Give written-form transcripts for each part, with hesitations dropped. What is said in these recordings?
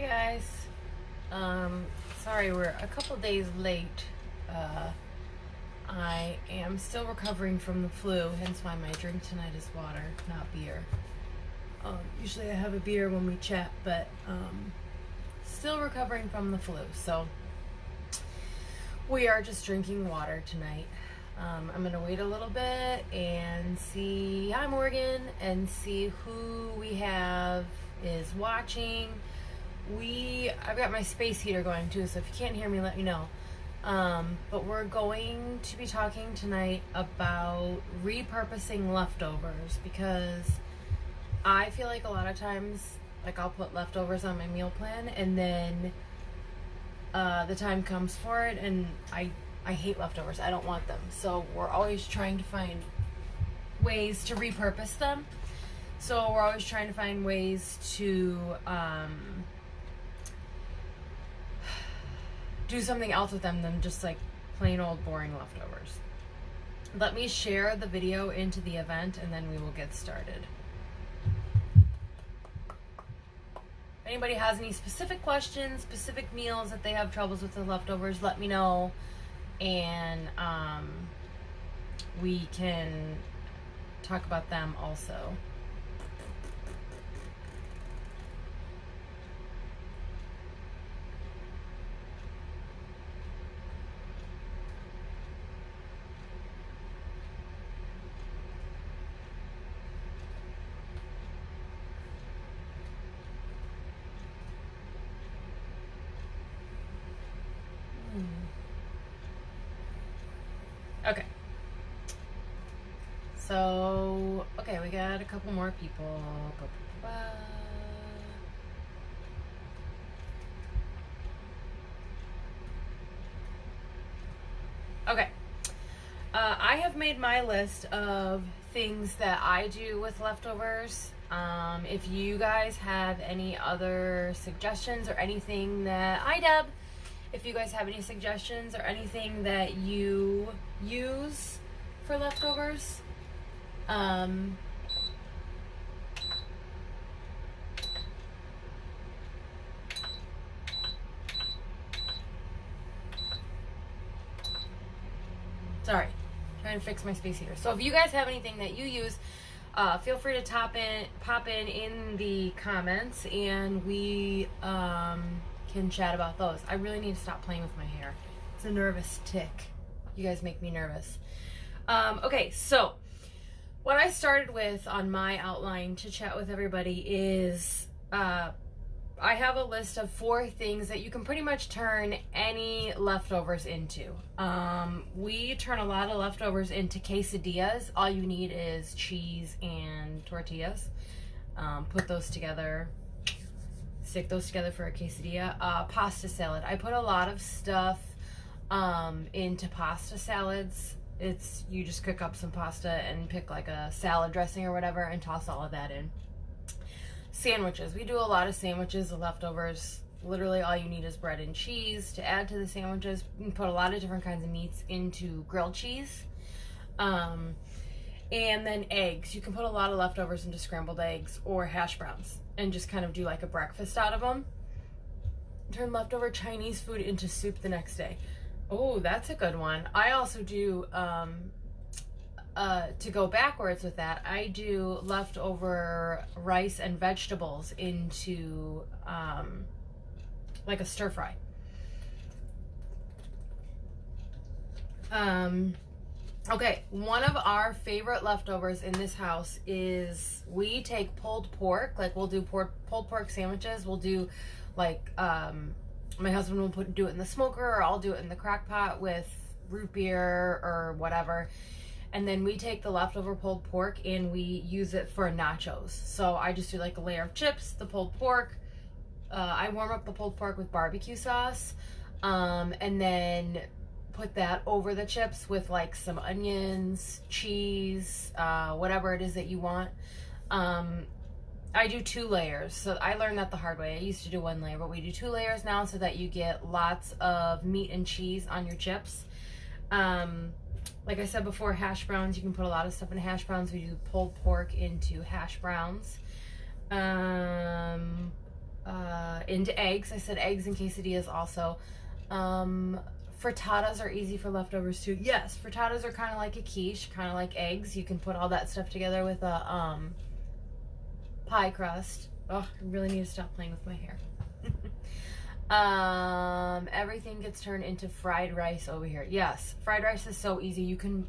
guys. Sorry we're a couple days late. I am still recovering from the flu, hence why my drink tonight is water, not beer. Usually I have a beer when we chat, but still recovering from the flu, so we are just drinking water tonight. I'm gonna wait a little bit and see. Hi, Morgan, and see who we have is watching. I've got my space heater going too, so if you can't hear me, let me know. But we're going to be talking tonight about repurposing leftovers, because I feel like a lot of times, like, I'll put leftovers on my meal plan and then the time comes for it and I hate leftovers. I don't want them. So we're always trying to find ways to repurpose them. So we're always trying to find ways to do something else with them than just like plain old boring leftovers. Let me share the video into the event and then we will get started. If anybody has any specific questions, specific meals that they have troubles with the leftovers, let me know, and we can talk about them also. Okay. So, okay, we got a couple more people. Okay. I have made my list of things that I do with leftovers. If you guys have any other suggestions or anything that Deb, if you guys have any suggestions or anything that you use for leftovers, sorry, trying to fix my space heater. So if you guys have anything that you use, feel free to pop in the comments, and we can chat about those. I really need to stop playing with my hair. It's a nervous tick. You guys make me nervous. Okay, so what I started with on my outline to chat with everybody is I have a list of 4 things that you can pretty much turn any leftovers into. We turn a lot of leftovers into quesadillas. All you need is cheese and tortillas. Put those together. Stick those together for a quesadilla. Pasta salad. I put a lot of stuff into pasta salads. You just cook up some pasta and pick like a salad dressing or whatever and toss all of that in. Sandwiches. We do a lot of sandwiches, the leftovers. Literally all you need is bread and cheese to add to the sandwiches. You can put a lot of different kinds of meats into grilled cheese. And then eggs. You can put a lot of leftovers into scrambled eggs or hash browns and just kind of do like a breakfast out of them. Turn leftover Chinese food into soup the next day. Oh, that's a good one. I also do, to go backwards with that, I do leftover rice and vegetables into like a stir fry. Okay, one of our favorite leftovers in this house is we take pulled pork. Like, we'll do pulled pork sandwiches. We'll do like my husband will do it in the smoker, or I'll do it in the crock pot with root beer or whatever. And then we take the leftover pulled pork and we use it for nachos. So I just do like a layer of chips, the pulled pork. I warm up the pulled pork with barbecue sauce, and then put that over the chips with like some onions, cheese, whatever it is that you want. I do 2 layers. So I learned that the hard way. I used to do 1 layer, but we do 2 layers now so that you get lots of meat and cheese on your chips. Like I said before, hash browns, you can put a lot of stuff in hash browns. We do pulled pork into hash browns. into eggs. I said eggs and quesadillas also. Frittatas are easy for leftovers too. Yes, frittatas are kind of like a quiche, kind of like eggs. You can put all that stuff together with a pie crust. Oh, I really need to stop playing with my hair. Everything gets turned into fried rice over here. Yes, fried rice is so easy. You can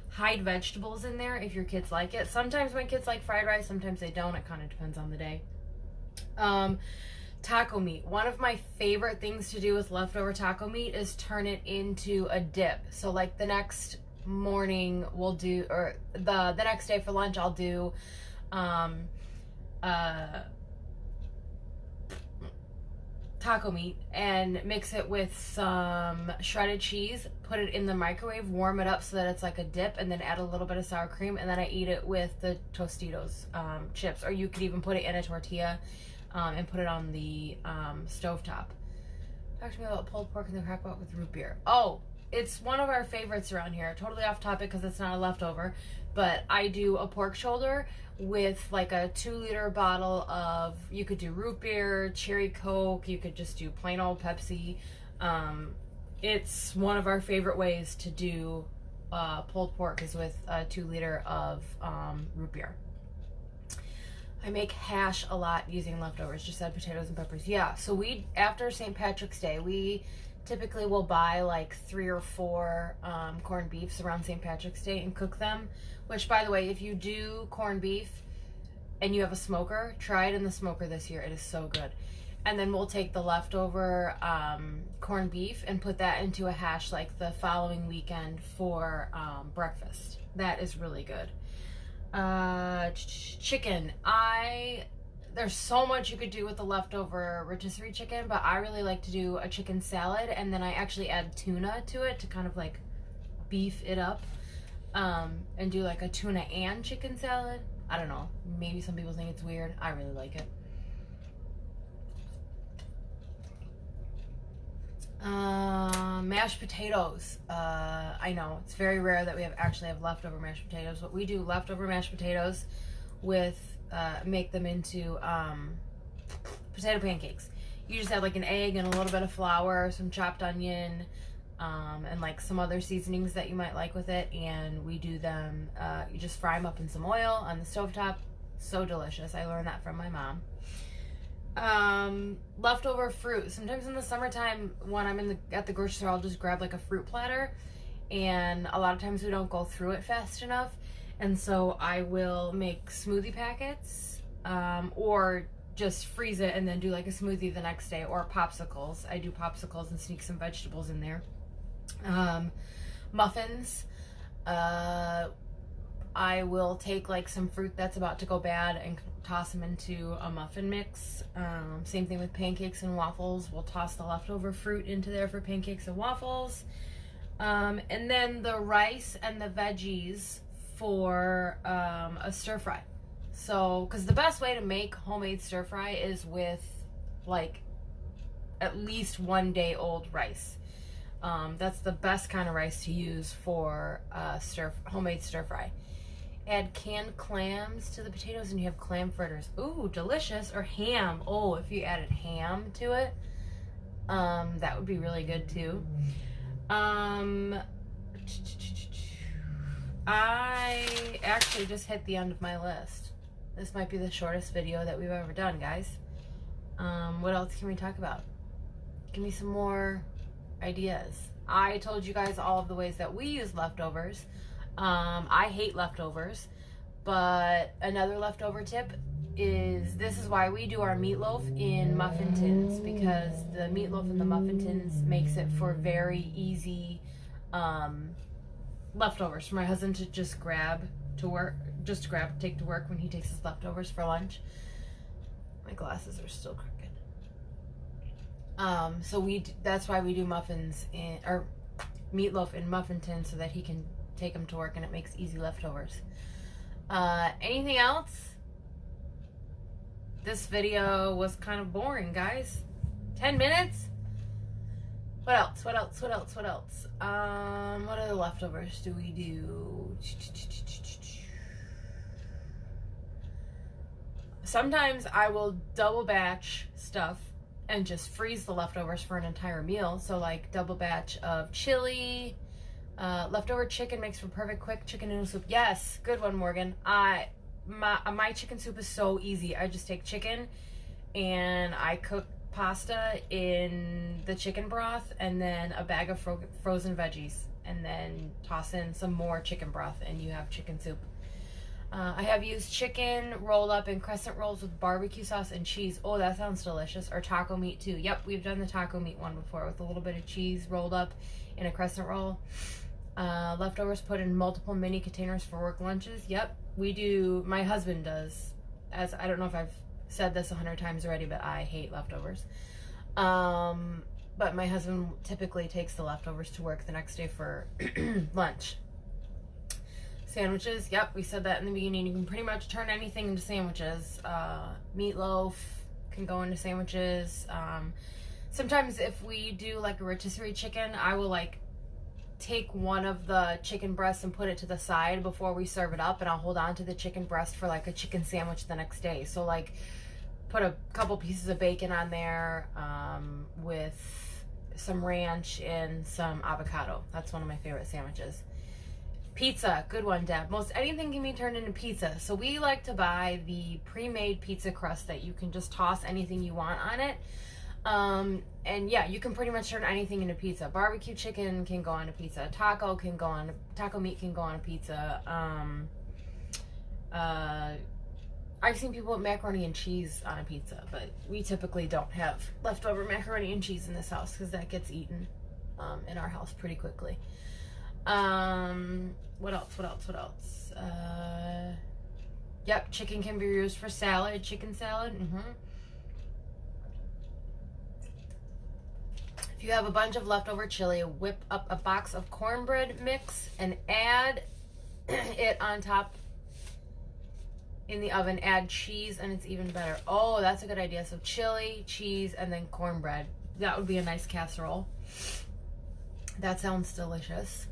hide vegetables in there if your kids like it. Sometimes my kids like fried rice, sometimes they don't. It kind of depends on the day. Taco meat. One of my favorite things to do with leftover taco meat is turn it into a dip. So like the next morning we'll do, or the next day for lunch I'll do taco meat and mix it with some shredded cheese, put it in the microwave, warm it up so that it's like a dip, and then add a little bit of sour cream, and then I eat it with the Tostitos chips. Or you could even put it in a tortilla and put it on the stovetop. Talk to me about pulled pork in the crock pot with root beer. Oh, it's one of our favorites around here. Totally off topic because it's not a leftover, but I do a pork shoulder with like a 2-liter bottle of, you could do root beer, cherry Coke, you could just do plain old Pepsi. It's one of our favorite ways to do pulled pork is with a 2-liter of root beer. I make hash a lot using leftovers, just add potatoes and peppers. Yeah, so we, after St. Patrick's Day, we typically will buy like 3 or 4 corned beefs around St. Patrick's Day and cook them. Which, by the way, if you do corned beef and you have a smoker, try it in the smoker this year. It is so good. And then we'll take the leftover corned beef and put that into a hash like the following weekend for breakfast. That is really good. Chicken. There's so much you could do with the leftover rotisserie chicken, but I really like to do a chicken salad, and then I actually add tuna to it to kind of like beef it up, and do like a tuna and chicken salad. I don't know, maybe some people think it's weird. I really like it. Mashed potatoes. I know it's very rare that we actually have leftover mashed potatoes, but we do leftover mashed potatoes with make them into potato pancakes. You just add like an egg and a little bit of flour, some chopped onion, and like some other seasonings that you might like with it, and we do them, you just fry them up in some oil on the stovetop. So delicious. I learned that from my mom. Leftover fruit. Sometimes in the summertime when I'm at the grocery store, I'll just grab like a fruit platter, and a lot of times we don't go through it fast enough, and so I will make smoothie packets, or just freeze it and then do like a smoothie the next day, or popsicles. I do popsicles and sneak some vegetables in there. Muffins. I will take like some fruit that's about to go bad and toss them into a muffin mix. Same thing with pancakes and waffles. We'll toss the leftover fruit into there for pancakes and waffles. And then the rice and the veggies for a stir fry. So, because the best way to make homemade stir fry is with like at least 1 day old rice. That's the best kind of rice to use for homemade stir fry. Add canned clams to the potatoes and you have clam fritters. Ooh, delicious. Or ham. Oh, if you added ham to it, that would be really good too. I actually just hit the end of my list. This might be the shortest video that we've ever done, guys. What else can we talk about? Give me some more ideas. I told you guys all of the ways that we use leftovers. I hate leftovers, but another leftover tip is, this is why we do our meatloaf in muffin tins, because the meatloaf in the muffin tins makes it for very easy leftovers for my husband to just take to work when he takes his leftovers for lunch. My glasses are still crooked. So that's why we do muffins or meatloaf in muffin tins, so that he can take them to work and it makes easy leftovers. Anything else? This video was kind of boring, guys. 10 minutes? What else? What other leftovers do we do? Sometimes I will double batch stuff and just freeze the leftovers for an entire meal. So like double batch of chili, leftover chicken makes for perfect quick chicken noodle soup. Yes, good one, Morgan. My chicken soup is so easy. I just take chicken and I cook pasta in the chicken broth and then a bag of frozen veggies and then toss in some more chicken broth and you have chicken soup. I have used chicken rolled up in crescent rolls with barbecue sauce and cheese. Oh, that sounds delicious. Or taco meat too. Yep, we've done the taco meat one before with a little bit of cheese rolled up in a crescent roll. Leftovers put in multiple mini containers for work lunches. Yep, we do. My husband does. As I don't know if I've said this 100 times already, but I hate leftovers. But my husband typically takes the leftovers to work the next day for lunch. Sandwiches, yep, we said that in the beginning. You can pretty much turn anything into sandwiches. Meatloaf can go into sandwiches. Sometimes if we do like a rotisserie chicken, I will like take one of the chicken breasts and put it to the side before we serve it up, and I'll hold on to the chicken breast for like a chicken sandwich the next day. So like put a couple pieces of bacon on there with some ranch and some avocado. That's one of my favorite sandwiches. Pizza, good one, Deb. Most anything can be turned into pizza. So we like to buy the pre-made pizza crust that you can just toss anything you want on it. And yeah, you can pretty much turn anything into pizza. Barbecue chicken can go on a pizza. Taco meat can go on a pizza. I've seen people put macaroni and cheese on a pizza, but we typically don't have leftover macaroni and cheese in this house because that gets eaten in our house pretty quickly. What else? Yep, chicken can be used for salad, chicken salad. If you have a bunch of leftover chili, whip up a box of cornbread mix and add it on top in the oven. Add cheese and it's even better. Oh, that's a good idea. So chili, cheese, and then cornbread. That would be a nice casserole. That sounds delicious.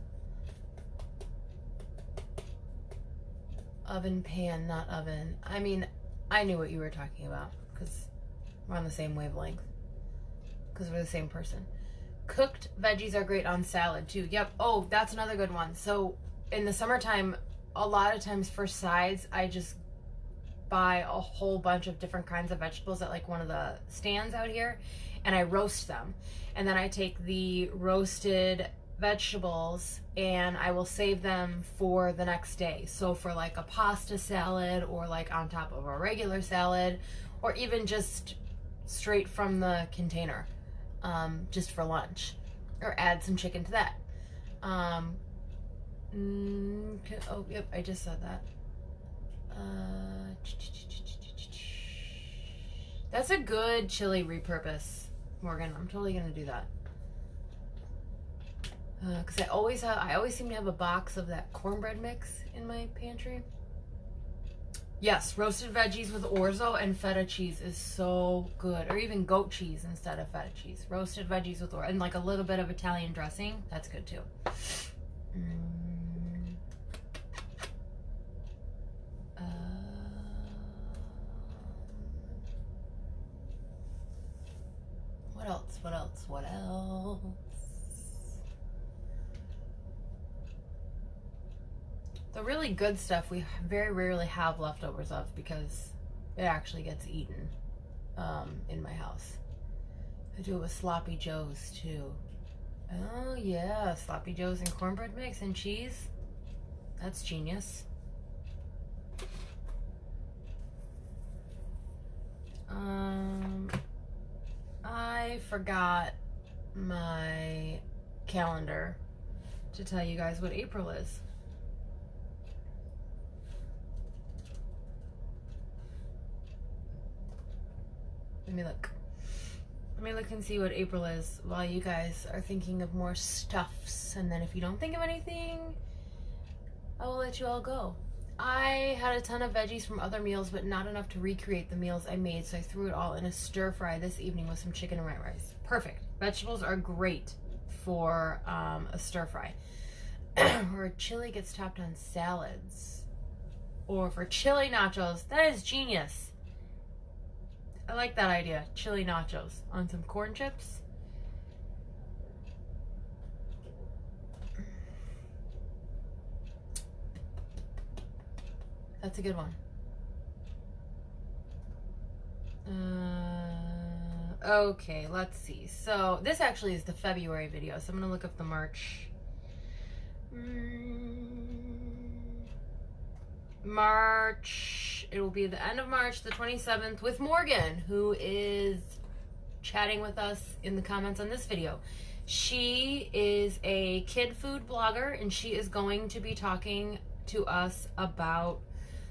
Oven pan, not oven. I mean, I knew what you were talking about because we're on the same wavelength. Because we're the same person. Cooked veggies are great on salad too. Yep. Oh, that's another good one. So in the summertime, a lot of times for sides, I just buy a whole bunch of different kinds of vegetables at like one of the stands out here and I roast them. And then I take the roasted vegetables and I will save them for the next day. So for like a pasta salad or like on top of a regular salad or even just straight from the container, just for lunch, or add some chicken to that. Oh, yep, I just said that. That's a good chili repurpose, Morgan. I'm totally gonna do that. Because I always seem to have a box of that cornbread mix in my pantry. Yes, roasted veggies with orzo and feta cheese is so good. Or even goat cheese instead of feta cheese. Roasted veggies with orzo and like a little bit of Italian dressing. That's good too. What else? The really good stuff we very rarely have leftovers of because it actually gets eaten in my house. I do it with Sloppy Joes too. Oh yeah, Sloppy Joes and cornbread mix and cheese. That's genius. I forgot my calendar to tell you guys what April is. Let me look. Let me look and see what April is while you guys are thinking of more stuffs. And then if you don't think of anything, I will let you all go. I had a ton of veggies from other meals, but not enough to recreate the meals I made, so I threw it all in a stir fry this evening with some chicken and white rice. Perfect. Vegetables are great for a stir fry. Or chili gets topped on salads. Or for chili nachos. That is genius. I like that idea. Chili nachos on some corn chips. That's a good one. Okay, let's see. So this actually is the February video, so I'm gonna look up the March. March, it will be the end of March, the 27th, with Morgan, who is chatting with us in the comments on this video. She is a kid food blogger, and she is going to be talking to us about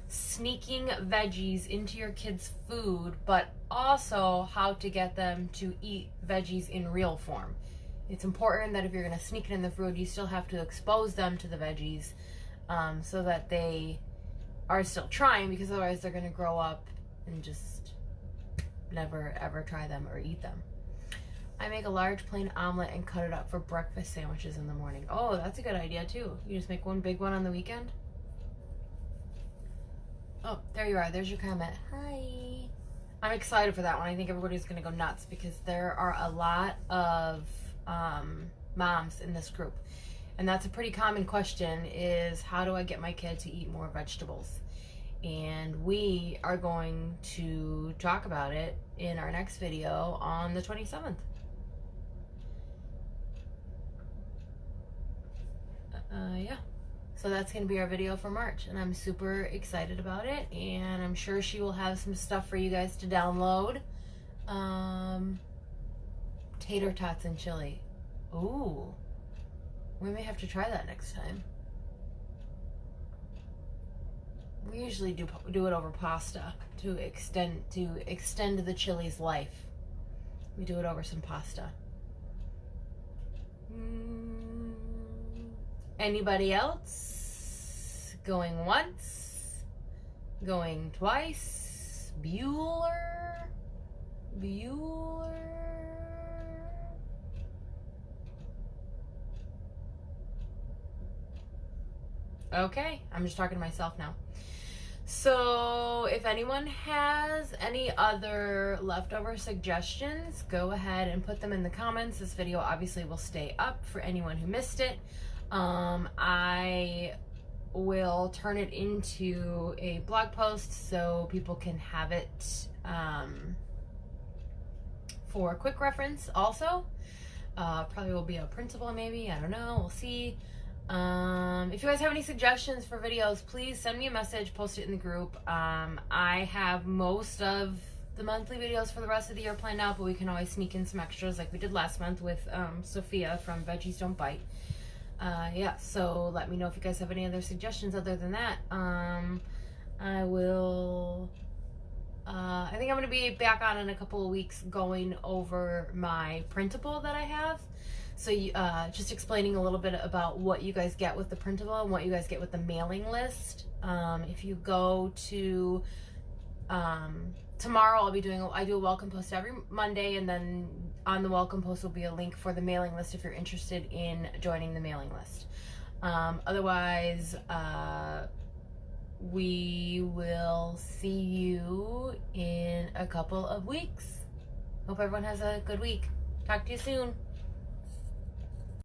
sneaking veggies into your kids' food, but also how to get them to eat veggies in real form. It's important that if you're going to sneak it in the food, you still have to expose them to the veggies, so that they are still trying, because otherwise they're going to grow up and just never ever try them or eat them. I make a large plain omelet and cut it up for breakfast sandwiches in the morning. Oh, that's a good idea too. You just make one big one on the weekend. Oh, there you are. There's your comment. Hi. I'm excited for that one. I think everybody's going to go nuts, because there are a lot of moms in this group. And that's a pretty common question, is how do I get my kid to eat more vegetables? And we are going to talk about it in our next video on the 27th. Yeah. So that's going to be our video for March, and I'm super excited about it, and I'm sure she will have some stuff for you guys to download. Tater tots and chili. Ooh. We may have to try that next time. We usually do it over pasta to extend the chili's life. We do it over some pasta. Anybody else? Going once? Going twice? Bueller? Okay, I'm just talking to myself now. So if anyone has any other leftover suggestions, go ahead and put them in the comments. This video obviously will stay up for anyone who missed it. I will turn it into a blog post so people can have it for quick reference also. Probably will be a printable maybe, I don't know, we'll see. If you guys have any suggestions for videos, please send me a message, post it in the group. I have most of the monthly videos for the rest of the year planned out, but we can always sneak in some extras like we did last month with Sophia from Veggies Don't Bite. Yeah, so let me know if you guys have any other suggestions other than that. I will, I think I'm going to be back on in a couple of weeks going over my printable that I have. So just explaining a little bit about what you guys get with the printable and what you guys get with the mailing list. If you go to, tomorrow I do a welcome post every Monday, and then on the welcome post will be a link for the mailing list if you're interested in joining the mailing list. Otherwise, we will see you in a couple of weeks. Hope everyone has a good week. Talk to you soon.